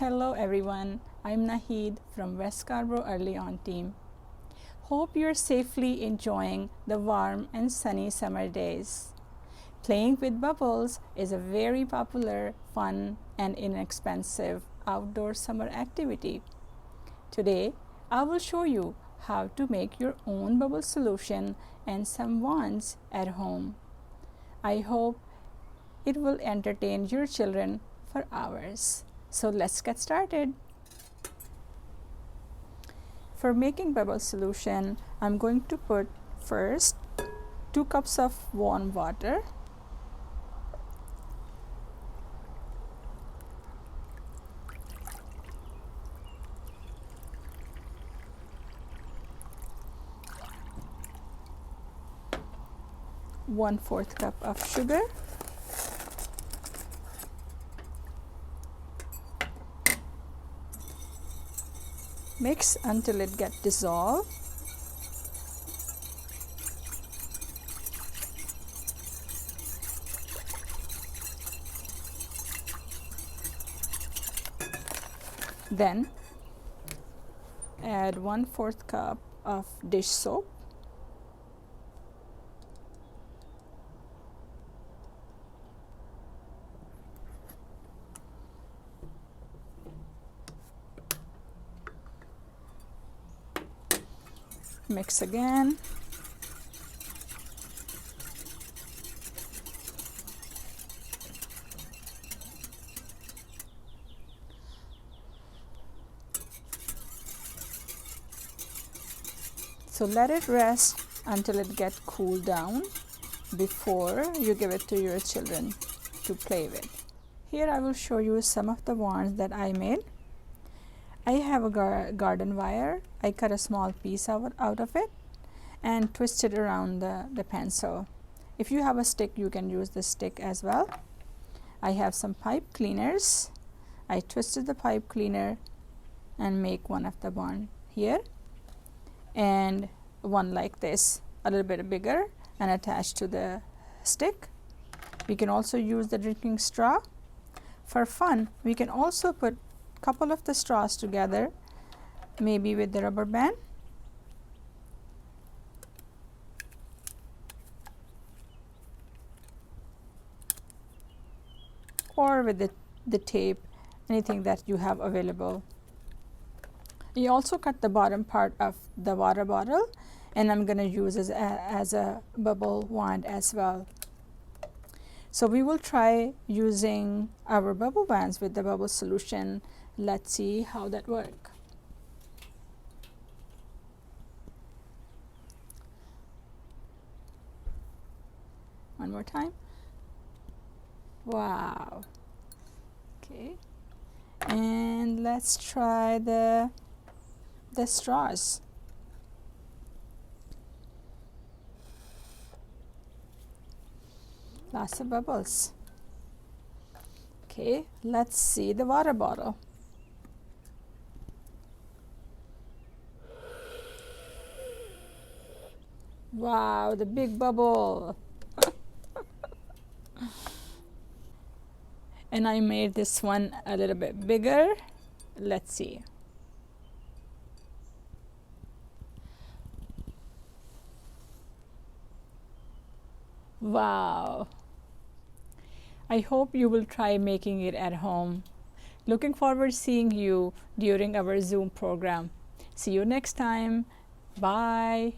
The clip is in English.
Hello everyone, I'm Naheed from West Scarborough EarlyON team. Hope you're safely enjoying the warm and sunny summer days. Playing with bubbles is a very popular, fun, and inexpensive outdoor summer activity. Today, I will show you how to make your own bubble solution and some wands at home. I hope it will entertain your children for hours. So let's get started. For making bubble solution, I'm going to put first 2 cups of warm water, one-fourth cup of sugar, mix until it gets dissolved. Then add 1/4 cup of dish soap, mix again. So let it rest until it gets cooled down before you give it to your children to play with. Here I will show you some of the wands that I made. I have a garden wire. I cut a small piece out of it and twist it around the pencil. If you have a stick, you can use the stick as well. I have some pipe cleaners. I twisted the pipe cleaner and make one of the wand here, and one like this, a little bit bigger and attached to the stick. We can also use the drinking straw. For fun, we can also put a couple of the straws together, maybe with the rubber band. Or with the tape, anything that you have available. You also cut the bottom part of the water bottle, and I'm going to use it as a bubble wand as well. So we will try using our bubble wands with the bubble solution. Let's see how that works. One more time. Wow. Okay. And let's try the straws. Lots of bubbles. Okay, let's see the water bottle. Wow, the big bubble. And I made this one a little bit bigger. Let's see. Wow. I hope you will try making it at home. Looking forward to seeing you during our Zoom program. See you next time. Bye.